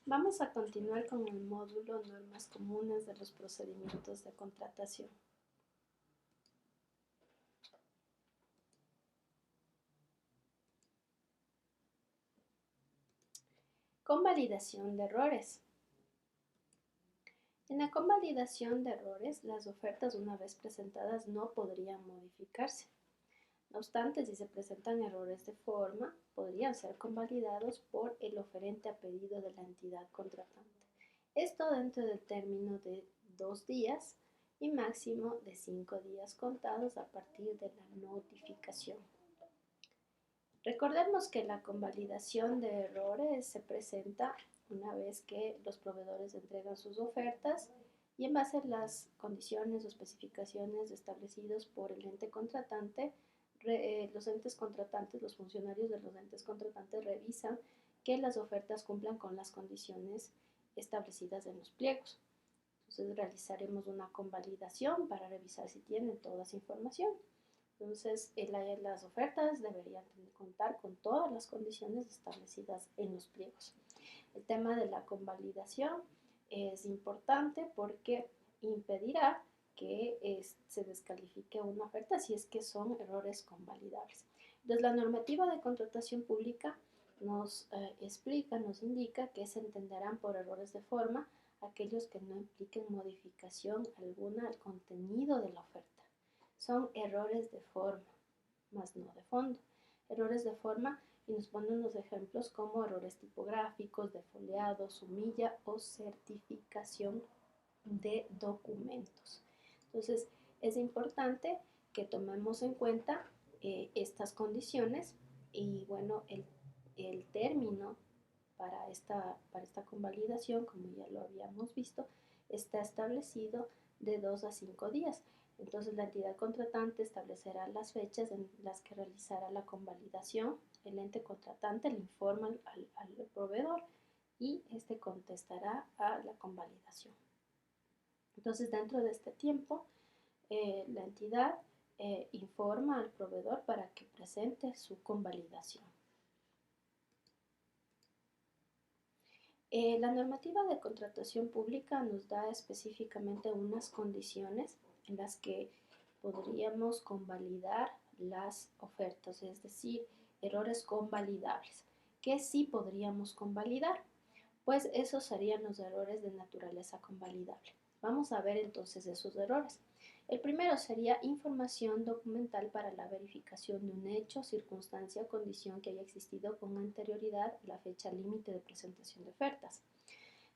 Vamos a continuar con el módulo Normas comunes de los procedimientos de contratación. Convalidación de errores. En la convalidación de errores, las ofertas una vez presentadas no podrían modificarse. No obstante, si se presentan errores de forma, podrían ser convalidados por el oferente a pedido de la entidad contratante. Esto dentro del término de 2 días y máximo de 5 días contados a partir de la notificación. Recordemos que la convalidación de errores se presenta una vez que los proveedores entregan sus ofertas y en base a las condiciones o especificaciones establecidos por el ente contratante, los entes contratantes, los funcionarios de los entes contratantes revisan que las ofertas cumplan con las condiciones establecidas en los pliegos. Entonces realizaremos una convalidación para revisar si tienen toda esa información. Entonces, las ofertas deberían contar con todas las condiciones establecidas en los pliegos. El tema de la convalidación es importante porque impedirá que se descalifique una oferta si es que son errores convalidables. Entonces, la normativa de contratación pública nos explica, nos indica que se entenderán por errores de forma aquellos que no impliquen modificación alguna al contenido de la oferta. Son errores de forma, más no de fondo. Errores de forma, y nos ponen unos ejemplos como errores tipográficos, de foliado, sumilla o certificación de documentos. Entonces, es importante que tomemos en cuenta estas condiciones y bueno, el término para esta convalidación, como ya lo habíamos visto, está establecido de 2 a 5 días. Entonces, la entidad contratante establecerá las fechas en las que realizará la convalidación. El ente contratante le informa al proveedor y este contestará a la convalidación. Entonces, dentro de este tiempo, la entidad informa al proveedor para que presente su convalidación. La normativa de contratación pública nos da específicamente unas condiciones en las que podríamos convalidar las ofertas, es decir, errores convalidables. ¿Qué sí podríamos convalidar? Pues esos serían los errores de naturaleza convalidable. Vamos a ver entonces esos errores. El primero sería información documental para la verificación de un hecho, circunstancia o condición que haya existido con anterioridad a la fecha límite de presentación de ofertas.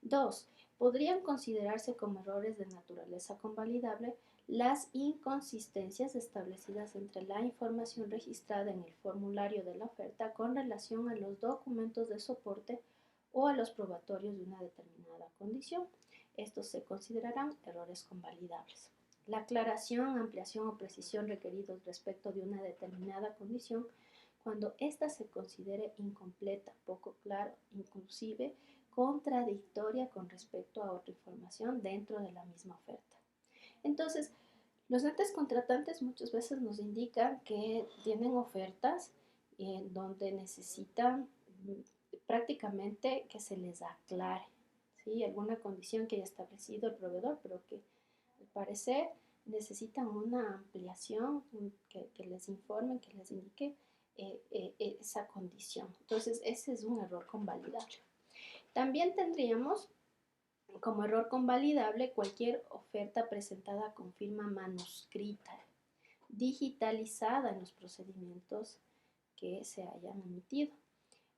2. Podrían considerarse como errores de naturaleza convalidable las inconsistencias establecidas entre la información registrada en el formulario de la oferta con relación a los documentos de soporte o a los probatorios de una determinada condición. Estos se considerarán errores convalidables. La aclaración, ampliación o precisión requeridos respecto de una determinada condición cuando ésta se considere incompleta, poco claro, inclusive contradictoria con respecto a otra información dentro de la misma oferta. Entonces, los entes contratantes muchas veces nos indican que tienen ofertas donde necesitan prácticamente que se les aclare, ¿sí? Alguna condición que haya establecido el proveedor, pero que al parecer necesitan una ampliación, que les informen, que les indique esa condición. Entonces, ese es un error convalidable. También tendríamos como error convalidable cualquier oferta presentada con firma manuscrita, digitalizada en los procedimientos que se hayan emitido.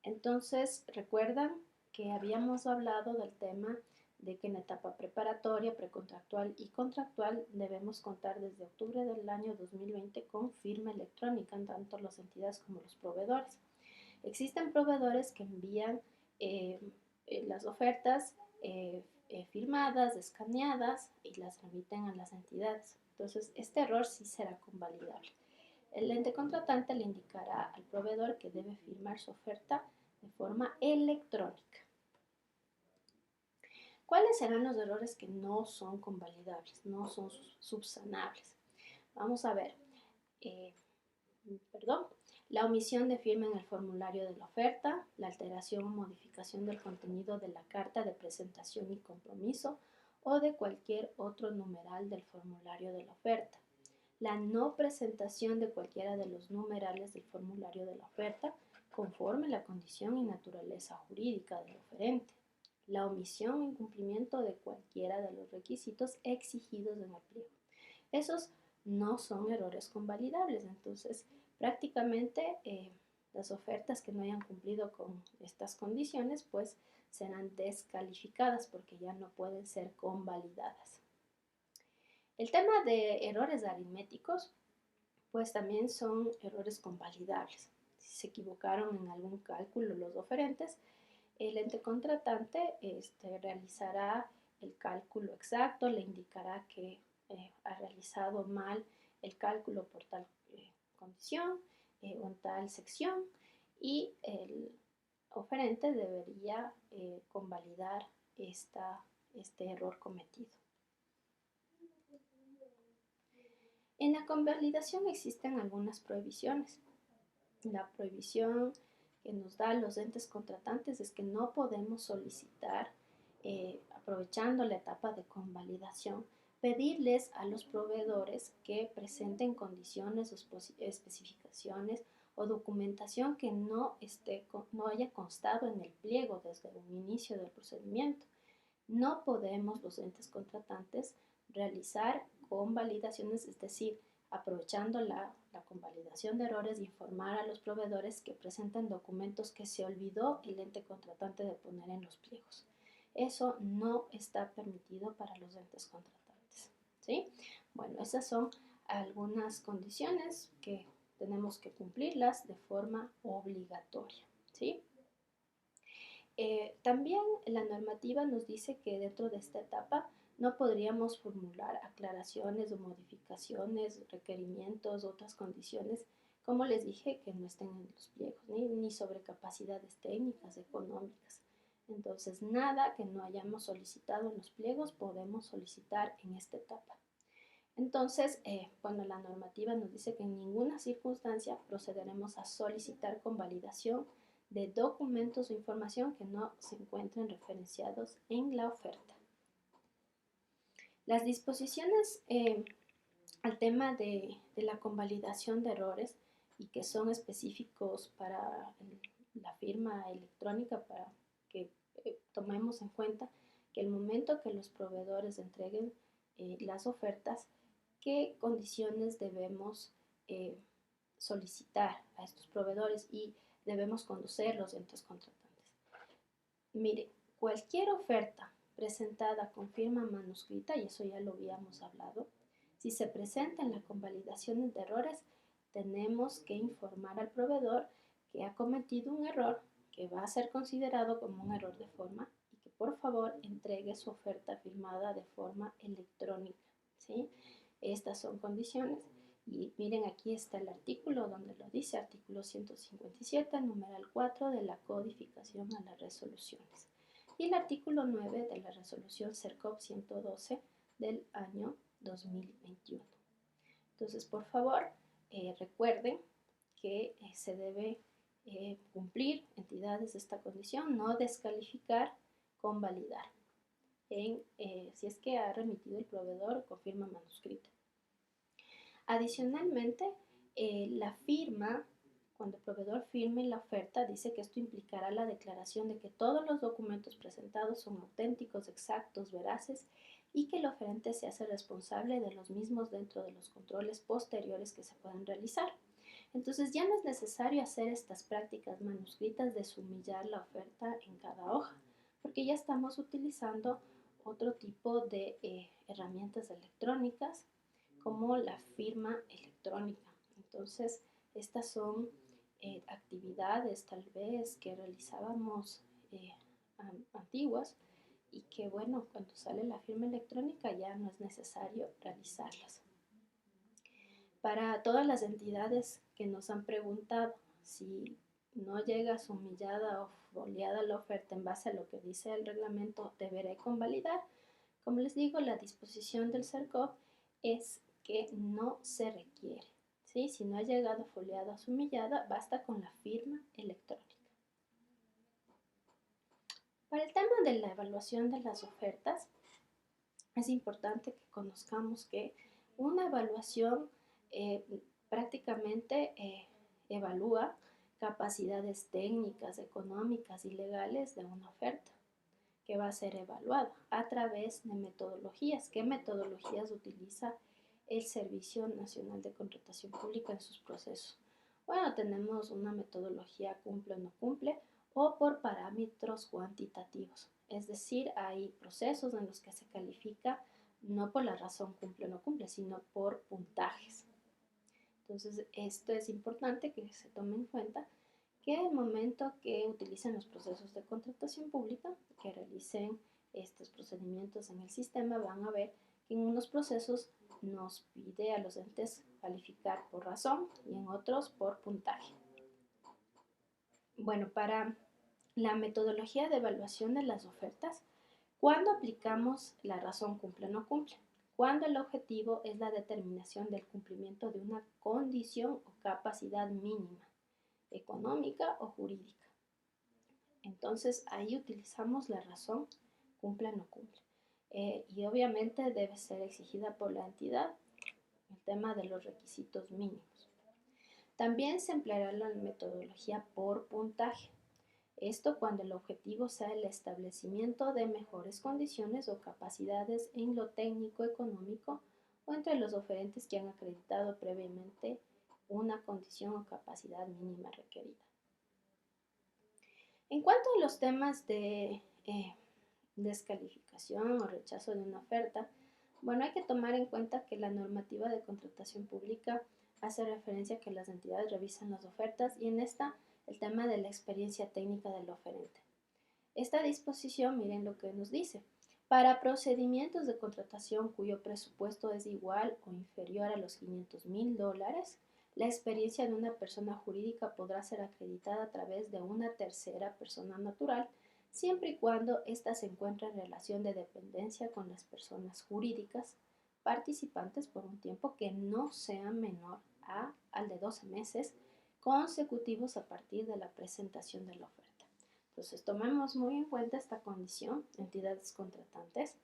Entonces, recuerdan que habíamos hablado del tema de que en la etapa preparatoria, precontractual y contractual debemos contar desde octubre del año 2020 con firma electrónica en tanto las entidades como los proveedores. Existen proveedores que envían las ofertas firmadas, escaneadas y las remiten a las entidades. Entonces, este error sí será convalidable. El ente contratante le indicará al proveedor que debe firmar su oferta de forma electrónica. ¿Cuáles serán los errores que no son convalidables, no son subsanables? Vamos a ver. La omisión de firma en el formulario de la oferta, la alteración o modificación del contenido de la carta de presentación y compromiso o de cualquier otro numeral del formulario de la oferta. La no presentación de cualquiera de los numerales del formulario de la oferta conforme la condición y naturaleza jurídica del oferente. La omisión o incumplimiento de cualquiera de los requisitos exigidos en el pliego. Esos no son errores convalidables, entonces prácticamente las ofertas que no hayan cumplido con estas condiciones pues serán descalificadas porque ya no pueden ser convalidadas. El tema de errores aritméticos pues también son errores convalidables. Si se equivocaron en algún cálculo los oferentes, el ente contratante realizará el cálculo exacto, le indicará que ha realizado mal el cálculo por tal condición o en tal sección y el oferente debería convalidar este error cometido. En la convalidación existen algunas prohibiciones. La prohibición que nos da los entes contratantes es que no podemos solicitar, aprovechando la etapa de convalidación, pedirles a los proveedores que presenten condiciones o especificaciones o documentación que no haya constado en el pliego desde un inicio del procedimiento. No podemos los entes contratantes realizar convalidaciones, es decir, aprovechando la convalidación de errores, informar a los proveedores que presenten documentos que se olvidó el ente contratante de poner en los pliegos. Eso no está permitido para los entes contratantes, ¿sí? Bueno, esas son algunas condiciones que tenemos que cumplirlas de forma obligatoria, ¿sí? También la normativa nos dice que dentro de esta etapa no podríamos formular aclaraciones o modificaciones, requerimientos, otras condiciones, como les dije, que no estén en los pliegos, ni sobre capacidades técnicas, económicas. Entonces, nada que no hayamos solicitado en los pliegos podemos solicitar en esta etapa. Entonces, cuando la normativa nos dice que en ninguna circunstancia procederemos a solicitar convalidación de documentos o información que no se encuentren referenciados en la oferta. Las disposiciones al tema de la convalidación de errores y que son específicos para la firma electrónica, para que tomemos en cuenta que el momento que los proveedores entreguen las ofertas, qué condiciones debemos solicitar a estos proveedores y debemos conocer los entes contratantes. Mire, cualquier oferta presentada con firma manuscrita, y eso ya lo habíamos hablado, si se presenta en la convalidación de errores, tenemos que informar al proveedor que ha cometido un error que va a ser considerado como un error de forma y que por favor entregue su oferta firmada de forma electrónica, ¿sí? Estas son condiciones. Y miren, aquí está el artículo donde lo dice, artículo 157, numeral 4 de la codificación a las resoluciones. Y el artículo 9 de la resolución CERCOP 112 del año 2021. Entonces, por favor, recuerden que se debe cumplir entidades de esta condición, no descalificar, convalidar, si es que ha remitido el proveedor con firma manuscrita. Adicionalmente, la firma, cuando el proveedor firme la oferta, dice que esto implicará la declaración de que todos los documentos presentados son auténticos, exactos, veraces y que el oferente se hace responsable de los mismos dentro de los controles posteriores que se puedan realizar. Entonces ya no es necesario hacer estas prácticas manuscritas de sumillar la oferta en cada hoja, porque ya estamos utilizando otro tipo de herramientas electrónicas como la firma electrónica. Entonces, estas son actividades tal vez que realizábamos antiguas y que bueno, cuando sale la firma electrónica ya no es necesario realizarlas. Para todas las entidades que nos han preguntado si no llega sumillada o foliada la oferta en base a lo que dice el reglamento, deberé convalidar. Como les digo, la disposición del CERCOP es que no se requiere, ¿sí? Si no ha llegado foliada o sumillada, basta con la firma electrónica. Para el tema de la evaluación de las ofertas, es importante que conozcamos que una evaluación eh, prácticamente evalúa capacidades técnicas, económicas y legales de una oferta que va a ser evaluada a través de metodologías. ¿Qué metodologías utiliza el Servicio Nacional de Contratación Pública en sus procesos? Bueno, tenemos una metodología cumple o no cumple o por parámetros cuantitativos. Es decir, hay procesos en los que se califica no por la razón cumple o no cumple, sino por puntajes. Entonces, esto es importante que se tome en cuenta que al momento que utilicen los procesos de contratación pública, que realicen estos procedimientos en el sistema, van a ver que en unos procesos nos pide a los entes calificar por razón y en otros por puntaje. Bueno, para la metodología de evaluación de las ofertas, ¿cuándo aplicamos la razón cumple o no cumple? Cuando el objetivo es la determinación del cumplimiento de una condición o capacidad mínima, económica o jurídica. Entonces ahí utilizamos la razón cumple o no cumple. Y obviamente debe ser exigida por la entidad el tema de los requisitos mínimos. También se empleará la metodología por puntaje. Esto cuando el objetivo sea el establecimiento de mejores condiciones o capacidades en lo técnico, económico o entre los oferentes que han acreditado previamente una condición o capacidad mínima requerida. En cuanto a los temas de descalificación o rechazo de una oferta, bueno, hay que tomar en cuenta que la normativa de contratación pública hace referencia a que las entidades revisan las ofertas y en esta el tema de la experiencia técnica del oferente. Esta disposición, miren lo que nos dice. Para procedimientos de contratación cuyo presupuesto es igual o inferior a los $500,000, la experiencia de una persona jurídica podrá ser acreditada a través de una tercera persona natural, siempre y cuando ésta se encuentre en relación de dependencia con las personas jurídicas participantes por un tiempo que no sea menor al de 12 meses consecutivos a partir de la presentación de la oferta. Entonces, tomemos muy en cuenta esta condición, entidades contratantes,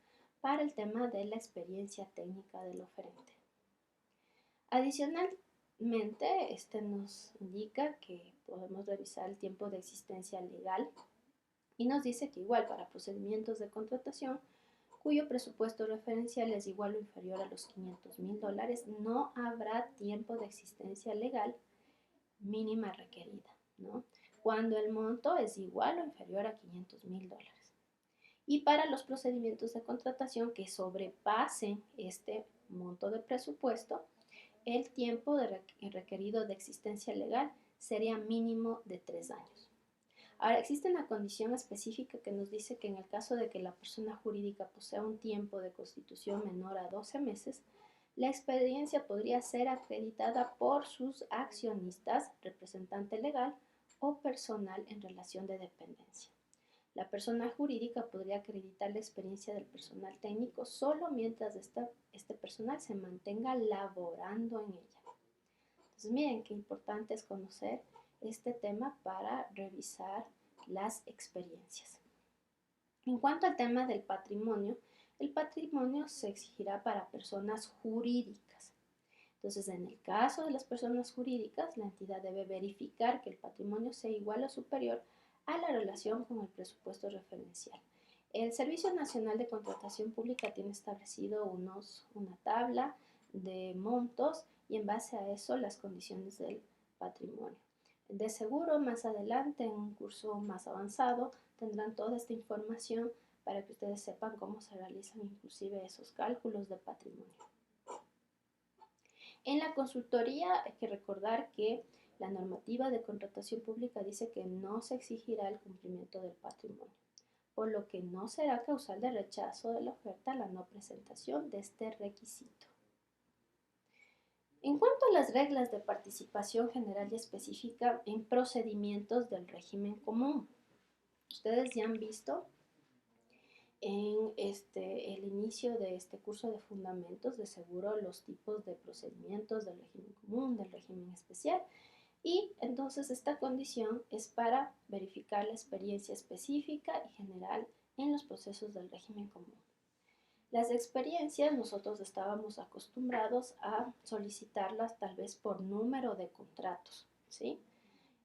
para el tema de la experiencia técnica del oferente. Adicionalmente, este nos indica que podemos revisar el tiempo de existencia legal y nos dice que igual para procedimientos de contratación cuyo presupuesto referencial es igual o inferior a los $500,000, no habrá tiempo de existencia legal mínima requerida, ¿no? Cuando el monto es igual o inferior a $500,000. Y para los procedimientos de contratación que sobrepasen este monto de presupuesto, el tiempo requerido de existencia legal sería mínimo de 3 años. Ahora, existe una condición específica que nos dice que en el caso de que la persona jurídica posea un tiempo de constitución menor a 12 meses, la experiencia podría ser acreditada por sus accionistas, representante legal o personal en relación de dependencia. La persona jurídica podría acreditar la experiencia del personal técnico solo mientras este personal se mantenga laborando en ella. Entonces, miren qué importante es conocer este tema para revisar las experiencias. En cuanto al tema del patrimonio, el patrimonio se exigirá para personas jurídicas. Entonces, en el caso de las personas jurídicas, la entidad debe verificar que el patrimonio sea igual o superior a la relación con el presupuesto referencial. El Servicio Nacional de Contratación Pública tiene establecido una tabla de montos y en base a eso las condiciones del patrimonio. De seguro, más adelante, en un curso más avanzado, tendrán toda esta información para que ustedes sepan cómo se realizan inclusive esos cálculos de patrimonio. En la consultoría hay que recordar que la normativa de contratación pública dice que no se exigirá el cumplimiento del patrimonio, por lo que no será causal de rechazo de la oferta la no presentación de este requisito. En cuanto a las reglas de participación general y específica en procedimientos del régimen común, ustedes ya han visto en el inicio de este curso de fundamentos, de seguro los tipos de procedimientos del régimen común, del régimen especial, y entonces esta condición es para verificar la experiencia específica y general en los procesos del régimen común. Las experiencias nosotros estábamos acostumbrados a solicitarlas tal vez por número de contratos, ¿sí?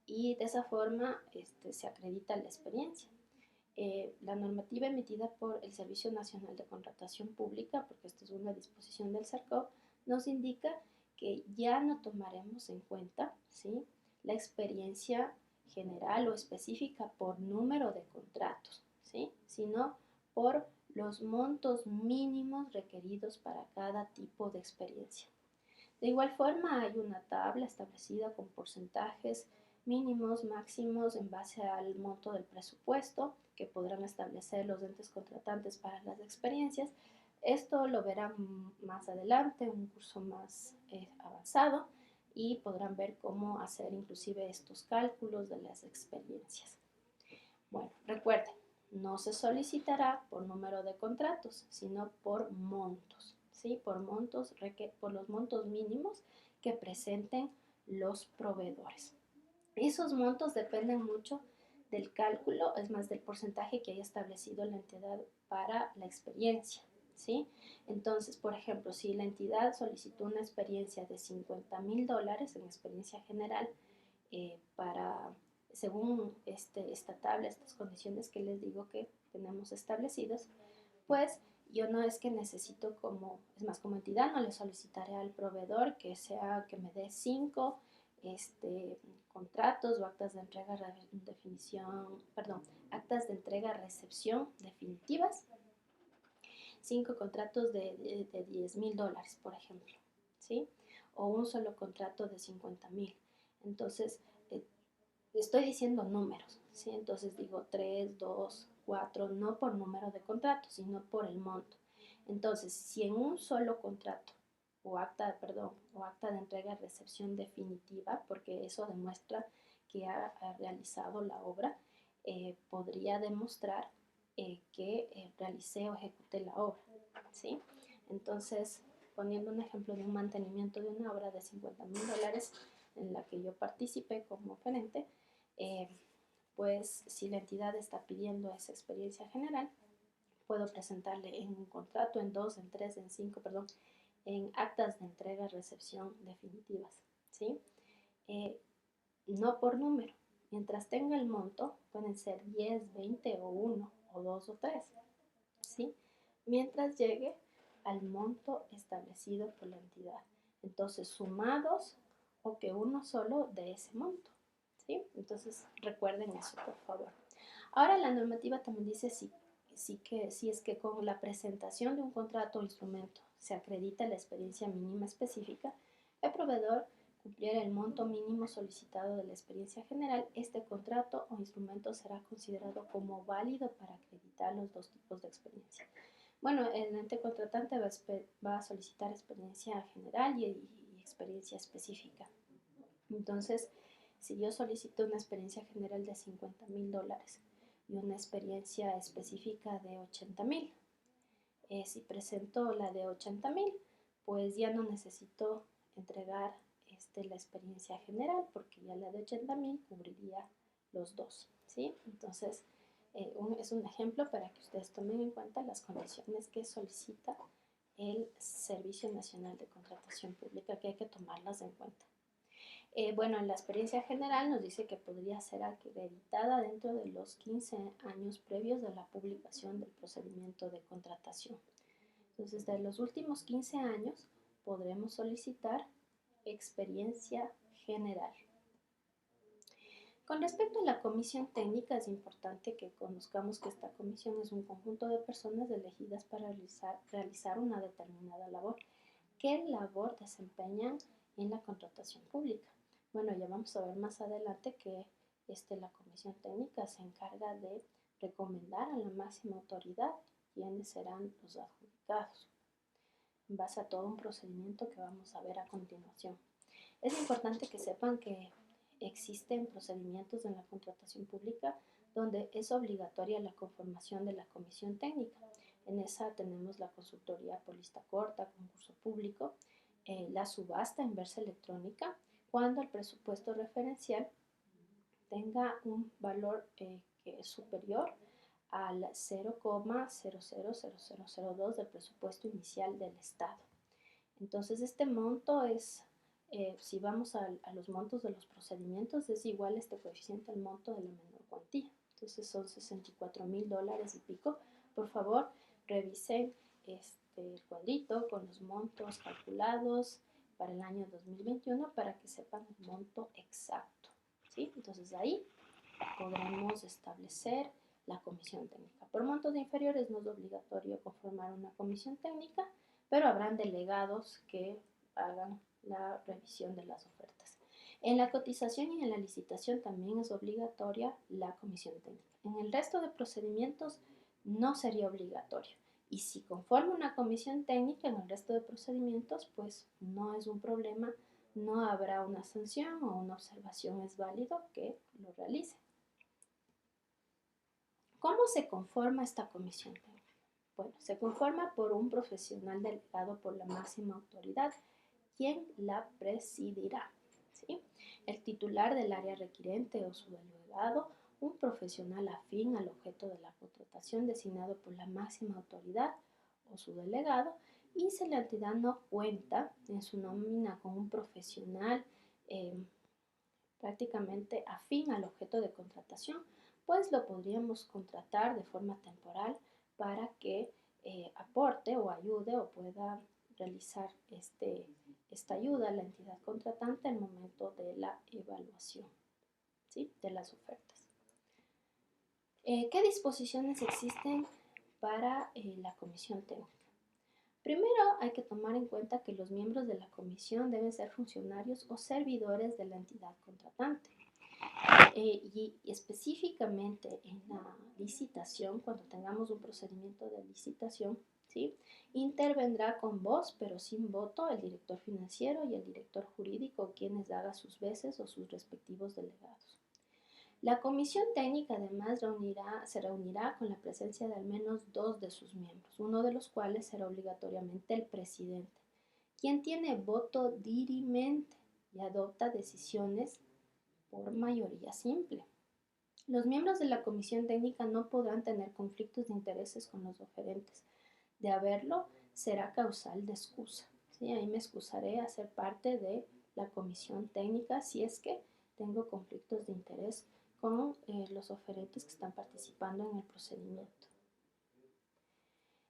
Y de esa forma se acredita la experiencia. La normativa emitida por el Servicio Nacional de Contratación Pública, porque esta es una disposición del CERCOP, nos indica que ya no tomaremos en cuenta, ¿sí?, la experiencia general o específica por número de contratos, ¿sí?, sino por los montos mínimos requeridos para cada tipo de experiencia. De igual forma, hay una tabla establecida con porcentajes mínimos, máximos en base al monto del presupuesto que podrán establecer los entes contratantes para las experiencias. Esto lo verán más adelante, un curso más avanzado, y podrán ver cómo hacer inclusive estos cálculos de las experiencias. Bueno, recuerden, no se solicitará por número de contratos, sino por montos, ¿sí? Por los montos mínimos que presenten los proveedores. Esos montos dependen mucho del cálculo, es más, del porcentaje que haya establecido la entidad para la experiencia, ¿sí? Entonces, por ejemplo, si la entidad solicitó una experiencia de $50,000 en experiencia general, según esta tabla, estas condiciones que les digo que tenemos establecidas, pues yo no es que necesito como entidad no le solicitaré al proveedor que me dé 5 contratos o actas de entrega actas de entrega recepción definitivas, 5 contratos de $10,000, por ejemplo, ¿sí? O un solo contrato de 50,000. Entonces, estoy diciendo números, ¿sí? Entonces digo 3, 2, 4, no por número de contratos, sino por el monto. Entonces, si en un solo contrato o acta de entrega-recepción definitiva, porque eso demuestra que ha realizado la obra, podría demostrar que realicé o ejecuté la obra, ¿sí? Entonces, poniendo un ejemplo de un mantenimiento de una obra de $50,000 en la que yo participé como oferente, pues si la entidad está pidiendo esa experiencia general, puedo presentarle en un contrato, en 2, en 3, en 5, en actas de entrega-recepción definitivas, ¿sí? No por número. Mientras tenga el monto, pueden ser 10, 20 o 1 o 2 o 3, ¿sí? Mientras llegue al monto establecido por la entidad. Entonces, sumados o que uno solo de ese monto, ¿sí? Entonces, recuerden eso, por favor. Ahora, la normativa también dice si es que con la presentación de un contrato o instrumento se acredita la experiencia mínima específica, el proveedor cumpliera el monto mínimo solicitado de la experiencia general, este contrato o instrumento será considerado como válido para acreditar los dos tipos de experiencia. Bueno, el ente contratante va a solicitar experiencia general y experiencia específica. Entonces, si yo solicito una experiencia general de $50,000 y una experiencia específica de 80,000, si presento la de 80,000, pues ya no necesito entregar la experiencia general, porque ya la de 80,000 cubriría los dos, ¿sí? Entonces, es un ejemplo para que ustedes tomen en cuenta las condiciones que solicita el Servicio Nacional de Contratación Pública, que hay que tomarlas en cuenta. Bueno, en la experiencia general nos dice que podría ser acreditada dentro de los 15 años previos de la publicación del procedimiento de contratación. Entonces, de los últimos 15 años podremos solicitar experiencia general. Con respecto a la comisión técnica, es importante que conozcamos que esta comisión es un conjunto de personas elegidas para realizar una determinada labor. ¿Qué labor desempeñan en la contratación pública? Bueno, ya vamos a ver más adelante que la comisión técnica se encarga de recomendar a la máxima autoridad quiénes serán los adjudicados, en base a todo un procedimiento que vamos a ver a continuación. Es importante que sepan que existen procedimientos en la contratación pública donde es obligatoria la conformación de la comisión técnica. En esa tenemos la consultoría por lista corta, concurso público, la subasta inversa electrónica, cuando el presupuesto referencial tenga un valor que es superior al 0,000002 del presupuesto inicial del Estado. Entonces este monto es, si vamos a los montos de los procedimientos, es igual este coeficiente al monto de la menor cuantía. Entonces son $64,000 y pico. Por favor, revisen el cuadrito con los montos calculados para el año 2021 para que sepan el monto exacto, ¿sí? Entonces ahí podremos establecer la comisión técnica. Por montos inferiores no es obligatorio conformar una comisión técnica, pero habrán delegados que hagan la revisión de las ofertas. En la cotización y en la licitación también es obligatoria la comisión técnica. En el resto de procedimientos no sería obligatorio. Y si conforma una comisión técnica en el resto de procedimientos, pues no es un problema, no habrá una sanción o una observación, es válido que lo realice. ¿Cómo se conforma esta comisión técnica? Bueno, se conforma por un profesional delegado por la máxima autoridad, quien la presidirá, ¿sí? El titular del área requirente o su delegado, un profesional afín al objeto de la contratación designado por la máxima autoridad o su delegado, y si la entidad no cuenta en su nómina con un profesional prácticamente afín al objeto de contratación, pues lo podríamos contratar de forma temporal para que aporte o ayude o pueda realizar esta ayuda a la entidad contratante al momento de la evaluación, ¿sí?, de las ofertas. ¿Qué disposiciones existen para la comisión técnica? Primero, hay que tomar en cuenta que los miembros de la comisión deben ser funcionarios o servidores de la entidad contratante. Y específicamente en la licitación, cuando tengamos un procedimiento de licitación, ¿sí?, intervendrá con voz pero sin voto el director financiero y el director jurídico, quienes hagan sus veces o sus respectivos delegados. La comisión técnica además se reunirá con la presencia de al menos 2 de sus miembros, uno de los cuales será obligatoriamente el presidente, quien tiene voto dirimente y adopta decisiones por mayoría simple. Los miembros de la comisión técnica no podrán tener conflictos de intereses con los oferentes. De haberlo, será causal de excusa, ¿sí? Ahí me excusaré a ser parte de la comisión técnica si es que tengo conflictos de interés con los oferentes que están participando en el procedimiento.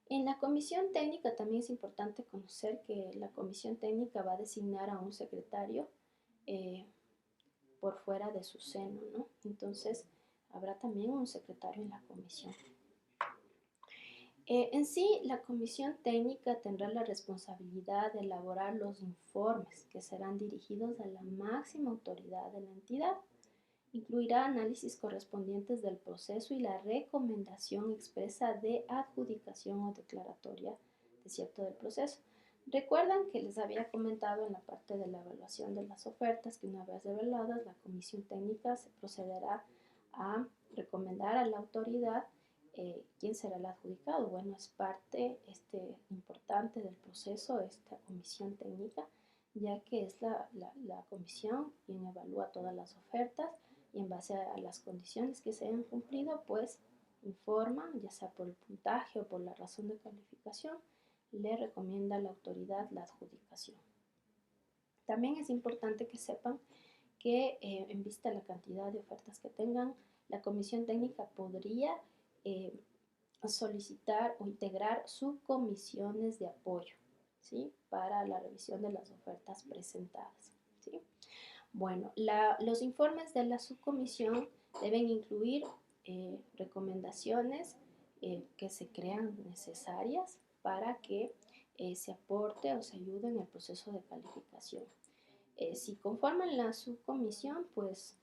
En la comisión técnica también es importante conocer que la comisión técnica va a designar a un secretario por fuera de su seno, ¿no? Entonces, habrá también un secretario en la comisión. En sí, la comisión técnica tendrá la responsabilidad de elaborar los informes que serán dirigidos a la máxima autoridad de la entidad. Incluirá análisis correspondientes del proceso y la recomendación expresa de adjudicación o declaratoria de cierto del proceso. Recuerdan que les había comentado en la parte de la evaluación de las ofertas que una vez evaluadas, la comisión técnica se procederá a recomendar a la autoridad quién será el adjudicado. Bueno, es parte importante del proceso esta comisión técnica, ya que es la comisión quien evalúa todas las ofertas y en base a las condiciones que se hayan cumplido, pues informa, ya sea por el puntaje o por la razón de calificación, le recomienda a la autoridad la adjudicación. También es importante que sepan que en vista de la cantidad de ofertas que tengan, la comisión técnica podría solicitar o integrar subcomisiones de apoyo, ¿sí?, para la revisión de las ofertas presentadas, ¿sí? Bueno, los informes de la subcomisión deben incluir recomendaciones que se crean necesarias para que se aporte o se ayude en el proceso de calificación. Si conforman la subcomisión, pues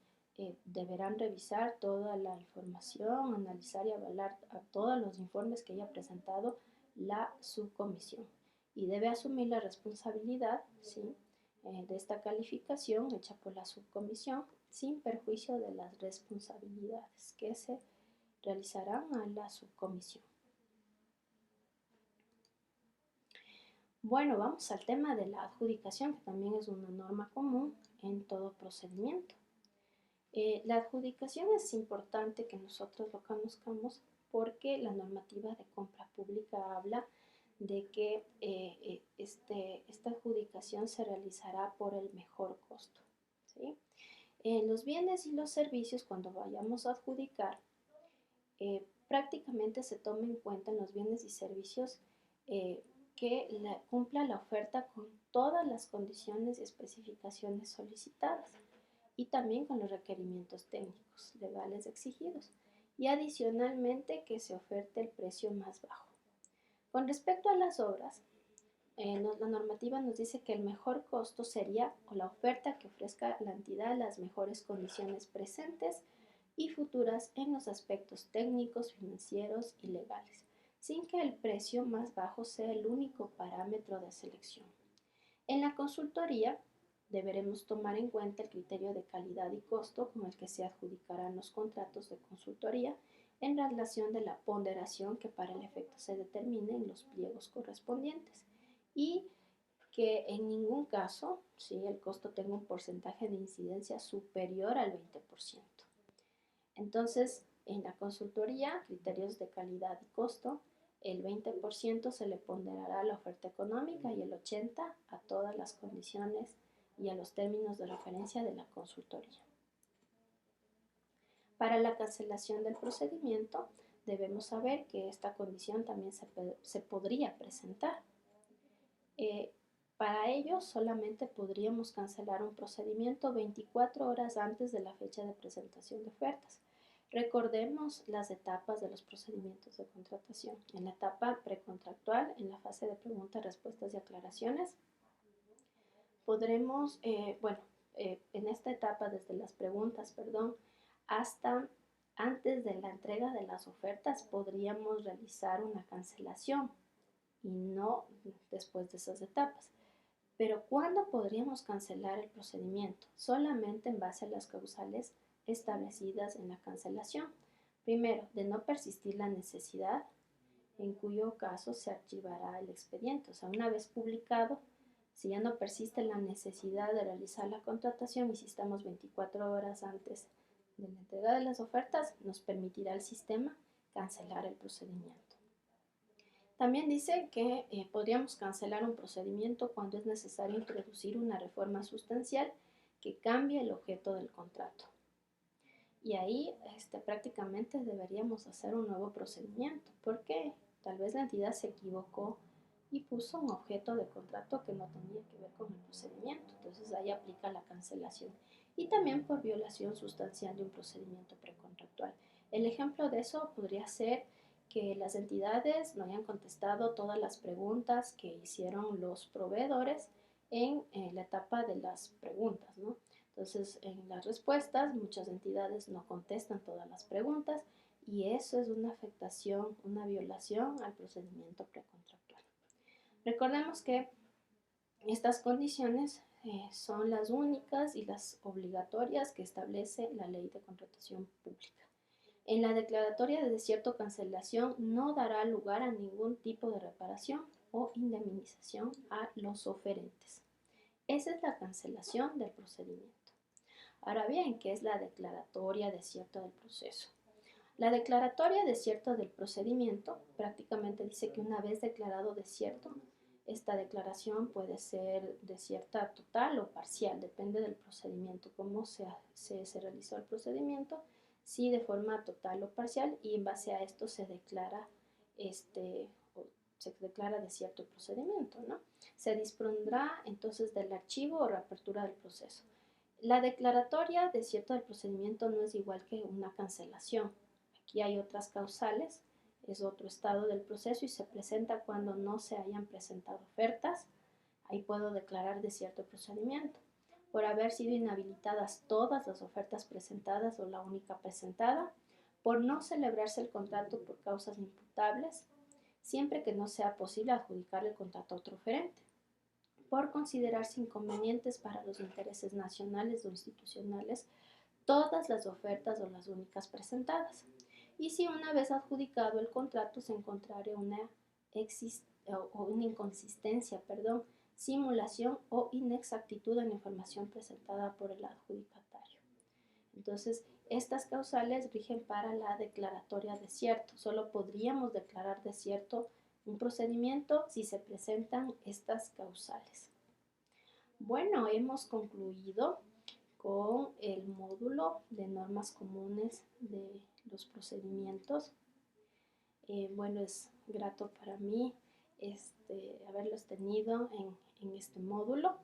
deberán revisar toda la información, analizar y avalar a todos los informes que haya presentado la subcomisión y debe asumir la responsabilidad, ¿sí?, de esta calificación hecha por la subcomisión sin perjuicio de las responsabilidades que se realizarán a la subcomisión. Bueno, vamos al tema de la adjudicación, que también es una norma común en todo procedimiento. La adjudicación es importante que nosotros lo conozcamos porque la normativa de compra pública habla de que esta adjudicación se realizará por el mejor costo, ¿sí? Los bienes y los servicios, cuando vayamos a adjudicar, prácticamente se toma en cuenta en los bienes y servicios que cumpla la oferta con todas las condiciones y especificaciones solicitadas y también con los requerimientos técnicos legales exigidos, y adicionalmente que se oferte el precio más bajo. Con respecto a las obras, la normativa nos dice que el mejor costo sería o la oferta que ofrezca la entidad las mejores condiciones presentes y futuras en los aspectos técnicos, financieros y legales, sin que el precio más bajo sea el único parámetro de selección. En la consultoría deberemos tomar en cuenta el criterio de calidad y costo con el que se adjudicarán los contratos de consultoría en relación de la ponderación que para el efecto se determine en los pliegos correspondientes y que en ningún caso el costo tenga un porcentaje de incidencia superior al 20%. Entonces, en la consultoría, criterios de calidad y costo, el 20% se le ponderará a la oferta económica y el 80% a todas las condiciones y a los términos de referencia de la consultoría. Para la cancelación del procedimiento, debemos saber que esta condición también se podría presentar. Para ello, solamente podríamos cancelar un procedimiento 24 horas antes de la fecha de presentación de ofertas. Recordemos las etapas de los procedimientos de contratación. En la etapa precontractual, en la fase de preguntas, respuestas y aclaraciones, podremos, en esta etapa, desde las preguntas, hasta antes de la entrega de las ofertas, podríamos realizar una cancelación y no después de esas etapas. Pero ¿cuándo podríamos cancelar el procedimiento? Solamente en base a las causales establecidas en la cancelación. Primero, de no persistir la necesidad, en cuyo caso se archivará el expediente. O sea, una vez publicado, si ya no persiste la necesidad de realizar la contratación y si estamos 24 horas antes de la entrega de las ofertas, nos permitirá el sistema cancelar el procedimiento. También dice que podríamos cancelar un procedimiento cuando es necesario introducir una reforma sustancial que cambie el objeto del contrato. Y ahí prácticamente deberíamos hacer un nuevo procedimiento, porque tal vez la entidad se equivocó y puso un objeto de contrato que no tenía que ver con el procedimiento. Entonces ahí aplica la cancelación. Y también por violación sustancial de un procedimiento precontractual. El ejemplo de eso podría ser que las entidades no hayan contestado todas las preguntas que hicieron los proveedores en la etapa de las preguntas, ¿no? Entonces, en las respuestas, muchas entidades no contestan todas las preguntas y eso es una afectación, una violación al procedimiento precontractual. Recordemos que estas condiciones son las únicas y las obligatorias que establece la Ley de Contratación Pública. En la declaratoria de desierto o cancelación no dará lugar a ningún tipo de reparación o indemnización a los oferentes. Esa es la cancelación del procedimiento. Ahora bien, ¿qué es la declaratoria de desierto del proceso? La declaratoria de desierto del procedimiento prácticamente dice que una vez declarado desierto, esta declaración puede ser desierta total o parcial, depende del procedimiento, cómo se realizó el procedimiento, si de forma total o parcial, y en base a esto se declara desierto el procedimiento, ¿no? Se dispondrá entonces del archivo o reapertura del proceso. La declaratoria de desierto del procedimiento no es igual que una cancelación. Aquí hay otras causales, es otro estado del proceso y se presenta cuando no se hayan presentado ofertas. Ahí puedo declarar desierto el procedimiento. Por haber sido inhabilitadas todas las ofertas presentadas o la única presentada, por no celebrarse el contrato por causas imputables, siempre que no sea posible adjudicar el contrato a otro oferente, por considerarse inconvenientes para los intereses nacionales o institucionales todas las ofertas o las únicas presentadas. Y si una vez adjudicado el contrato se encontrare una inconsistencia, simulación o inexactitud en la información presentada por el adjudicatario. Entonces, estas causales rigen para la declaratoria desierto. Solo podríamos declarar desierto un procedimiento si se presentan estas causales. Bueno, hemos concluido con el módulo de normas comunes de los procedimientos. Bueno, es grato para mí haberlos tenido en este módulo.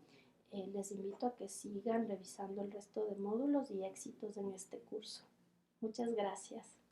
Les invito a que sigan revisando el resto de módulos y éxitos en este curso. Muchas gracias.